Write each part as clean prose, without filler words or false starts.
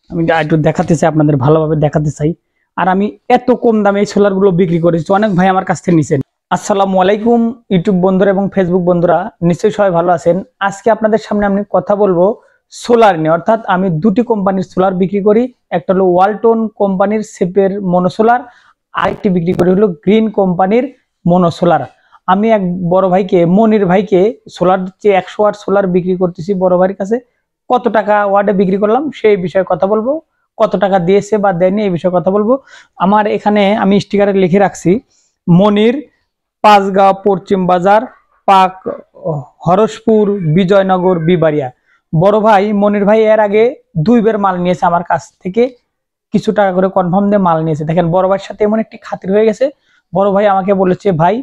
আমি একটু দেখাতে চাই, আপনাদের ভালোভাবে দেখাতে চাই। আর আমি এত কম দামে এই সোলার গুলো বিক্রি করেছি, অনেক ভাই আমার কাছ থেকে নিছেন। আসসালামু আলাইকুম ইউটিউব বন্ধুরা এবং ফেসবুক বন্ধুরা, নিশ্চয়ই সবাই ভালো আছেন। আজকে আপনাদের সামনে আমি কথা বলবো সোলার নিয়ে। অর্থাৎ আমি দুটি কোম্পানির সোলার বিক্রি করি, একটা হলো ওয়ালটন কোম্পানির সেপের মনোসোলার, আরেকটি বিক্রি করি হলো গ্রিন কোম্পানির মনোসোলার। আমি এক বড় ভাইকে, মনির ভাইকে সোলার দিচ্ছি, 100 ওয়াট সোলার বিক্রি করতেছি বড় ভাইয়ের কাছে। কত টাকা ওয়াটে বিক্রি করলাম সেই বিষয়ে কথা বলবো, কত টাকা দিয়েছে বা দেয়নি এই বিষয়ে কথা বলবো। আমার এখানে আমি স্টিকারে লিখে রাখছি মনির, পাঁচগাঁও পশ্চিম বাজার, পাক হরসপুর, বিজয়নগর, বিবাড়িয়া। বড় ভাই মনির ভাই এর আগে 2 বার মাল নিয়েছে আমার কাছ থেকে, কিছু টাকা করে কনফার্ম দিয়ে মাল নিয়েছে। দেখেন বড় ভাইয়ের সাথে এমন একটি খাতির হয়ে গেছে, বড় ভাই আমাকে বলেছে ভাই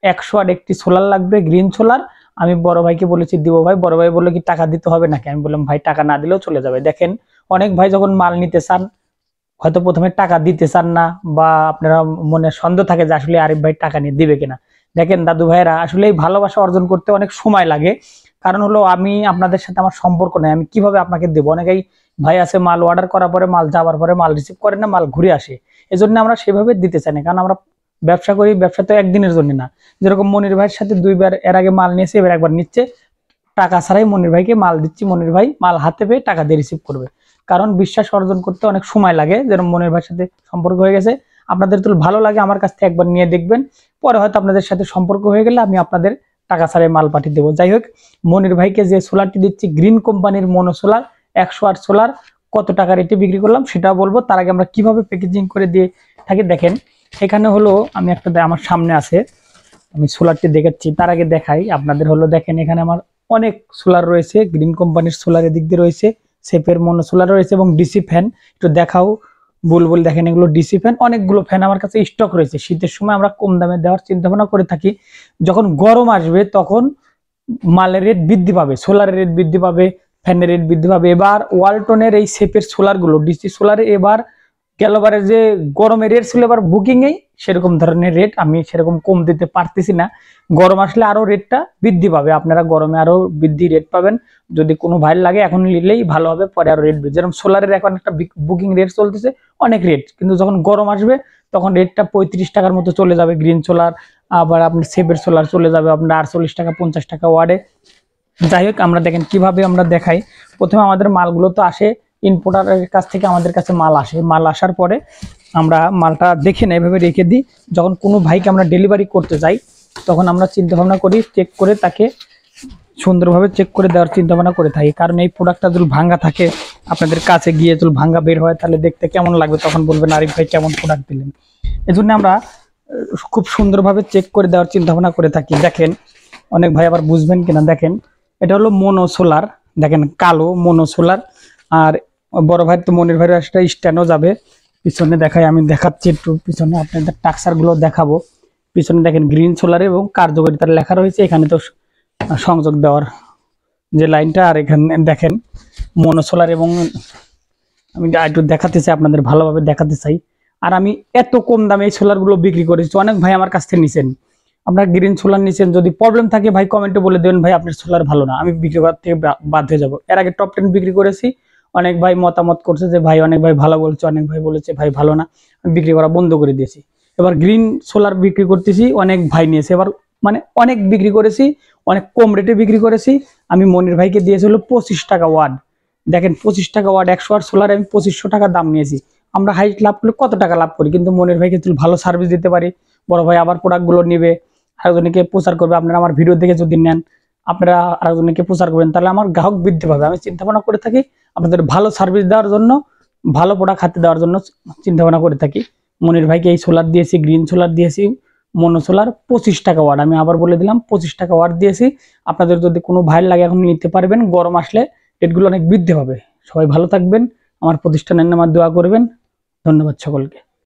100 ওয়াট একটি সোলার লাগবে, গ্রিন সোলার। আমি বড় ভাইকে বলেছি দিব ভাই। বড় ভাই বললো কি টাকা দিতে হবে নাকি? আমি বললাম ভাই টাকা না দিলেও চলে যাবে। দেখেন অনেক ভাই যখন মাল নিতে চান হয়তো প্রথমে টাকা দিতে চান না, বা আপনারা মনে সন্দেহ থাকে যে আসলে আরিফ ভাই টাকা নিয়ে দিবে কিনা। দেখেন দাদু ভাইরা, আসলে এই ভালোবাসা অর্জন করতে অনেক সময় লাগে। কারণ হলো আমি আপনাদের সাথে আমার সম্পর্ক নেই, আমি কিভাবে আপনাকে দেবো? অনেকেই ভাই আছে মাল অর্ডার করার পরে মাল যাওয়ার পরে মাল রিসিভ করে না, মাল ঘুরে আসে। এজন্য আমরা সেভাবে দিতে চাই না, কারণ আমরা ব্যবসা করি, ব্যবসা তো একদিনের জন্য না। যেরকম মনির ভাইয়ের সাথে 2 বার এর আগে মাল নিয়েছে, এবার একবার নিচ্ছে, টাকা ছাড়াই মনির ভাইকে মাল দিচ্ছি। মনির ভাই মাল হাতে পেয়ে টাকা দিয়ে রিসিভ করবে। কারণ বিশ্বাস অর্জন করতে অনেক সময় লাগে। যেরকম মনির ভাইয়ের সাথে সম্পর্ক হয়ে গেছে, আপনাদের তো ভালো লাগে, আমার কাছ থেকে একবার নিয়ে দেখবেন, পরে হয়তো আপনাদের সাথে সম্পর্ক হয়ে গেলে আমি আপনাদের টাকা ছাড়াই মাল পাঠিয়ে দেবো। যাই হোক, মনির ভাইকে যে সোলারটি দিচ্ছি গ্রিন কোম্পানির মনো সোলার, 100 ওয়াট সোলার, কত টাকা রেটে বিক্রি করলাম সেটাও বলবো। তার আগে আমরা কিভাবে প্যাকেজিং করে দিয়ে থাকি দেখেন। এখানে হলো আমি একটা আমার সামনে আছে, আমি সোলারটি দেখাচ্ছি। তার আগে দেখাই আপনাদের, হলো দেখেন এখানে আমার অনেক সোলার রয়েছে, গ্রিন কোম্পানির সোলার এদিক দিয়ে রয়েছে, সেপের মনো সোলার রয়েছে এবং ডিসি ফ্যান। একটু দেখাও বুলবুল, দেখেন এগুলো ডিসি ফ্যান। অনেকগুলো ফ্যান আমার কাছে স্টক রয়েছে। শীতের সময় আমরা কম দামে দেওয়ার চিন্তা ভাবনা করে থাকি। যখন গরম আসবে তখন মালের রেট বৃদ্ধি পাবে, সোলারের রেট বৃদ্ধি পাবে, ফ্যানের রেট বৃদ্ধি পাবে। এবার ওয়ালটনের এই সেপের সোলার গুলো, ডিসি সোলারে এবার গেলবারে যে গরমের রেট ছিল এবার বুকিং এই সেরকম ধরনের রেট আমি সেরকম কম দিতে পারতেছি না। গরম আসলে আরো রেটটা বৃদ্ধি পাবে, আপনারা গরমে আরো বৃদ্ধি রেট পাবেন। যদি কোনো ভাই লাগে এখন নিলেই ভালো হবে, পরে আরো রেট বৃদ্ধি। যেরকম সোলারের এখন একটা বুকিং রেট চলতেছে অনেক রেট, কিন্তু যখন গরম আসবে তখন রেটটা 35 টাকার মতো চলে যাবে গ্রিন সোলার। আবার আপনার সেপের সোলার চলে যাবে আপনার 48 টাকা 50 টাকা ওয়ার্ডে। যাই হোক, আমরা দেখেন কিভাবে আমরা দেখাই। প্রথমে আমাদের মালগুলো তো আসে ইম্পোর্টারের কাছ থেকে, আমাদের কাছে মাল আসে, মাল আসার পরে আমরা মালটা দেখে না এভাবে রেখে দিই। যখন কোনো ভাইকে আমরা ডেলিভারি করতে যাই তখন আমরা চিন্তা ভাবনা করি, চেক করে তাকে সুন্দরভাবে চেক করে দেওয়ার চিন্তা ভাবনা করে থাকি। কারণ এই প্রোডাক্টটা যদি ভাঙ্গা থাকে, আপনাদের কাছে গিয়ে যদি ভাঙ্গা বের হয় তাহলে দেখতে কেমন লাগবে, তখন বলবেন আরিফ ভাই কেমন প্রোডাক্ট দিলেন। এজন্য আমরা খুব সুন্দরভাবে চেক করে দেওয়ার চিন্তা ভাবনা করে থাকি। দেখেন অনেক ভাই আবার বুঝবেন কিনা, দেখেন এটা হলো মনো সোলার, দেখেন কালো মনো সোলার। আর বড় ভাই তো মনির ভাইয়ের একটা স্ট্যান্ডও যাবে, পিছনে দেখাই, আমি দেখাচ্ছি একটু পিছনে আপনাদের টাক্সার গুলো দেখাবো। পিছনে দেখেন গ্রিন সোলার এবং কার্যকারিতার লেখা রয়েছে, এখানে তো সংযোগ দেওয়ার যে লাইনটা। আর এখানে দেখেন মনো সোলার, এবং আমি একটু দেখাতে চাই, আপনাদের ভালোভাবে দেখাতে চাই। আর আমি এত কম দামে এই সোলার গুলো বিক্রি করেছি, অনেক ভাই আমার কাছ থেকে নিছেন। আপনার গ্রিন সোলার নিচ্ছেন, যদি প্রবলেম থাকে ভাই কমেন্টে বলে দেবেন ভাই আপনার সোলার ভালো না, আমি বিক্রি করার থেকে বাদ হয়ে যাবো। এর আগে টপ 10 বিক্রি করেছি, অনেক ভাই মতামত করছে যে ভাই, অনেক ভাই ভালো বলছে, অনেক ভাই বলেছে ভাই ভালো না, আমি বিক্রি করা বন্ধ করে দিয়েছি। এবার গ্রিন সোলার বিক্রি করতেছি, অনেক ভাই নিয়েছে, এবার মানে অনেক বিক্রি করেছি, অনেক কম রেটে বিক্রি করেছি। আমি মনির ভাইকে দিয়েছিল 25 টাকা ওয়াট। দেখেন 25 টাকা ওয়াট 100 ওয়াট সোলার আমি 2500 টাকা দাম নিয়েছি। আমরা হাইট লাভ করলে কত টাকা লাভ করি, কিন্তু মনির ভাইকে ভালো সার্ভিস দিতে পারি, বড় ভাই আবার প্রোডাক্টগুলো নিবে, আরেকজনকে প্রচার করবে। আপনারা আমার ভিডিও দেখে যদি নেন, আপনারা আরেকজনকে প্রচার করবেন, তাহলে আমার গ্রাহক বৃদ্ধি পাবে। আমি চিন্তা ভাবনা করে থাকি আপনাদের ভালো সার্ভিস দেওয়ার জন্য, ভালো প্রোডাক্ট হাতে দেওয়ার জন্য চিন্তা ভাবনা করে থাকি। মনির ভাইকে এই সোলার দিয়েছি, গ্রিন সোলার দিয়েছি, মনো সোলার 25 টাকা ওয়াট। আমি আবার বলে দিলাম 25 টাকা ওয়াট দিয়েছি। আপনাদের যদি কোনো ভাইয়ের লাগে এখন নিতে পারবেন, গরম আসলে রেটগুলো অনেক বৃদ্ধি পাবে। সবাই ভালো থাকবেন, আমার প্রতিষ্ঠানের নামে দোয়া করবেন। ধন্যবাদ সকলকে।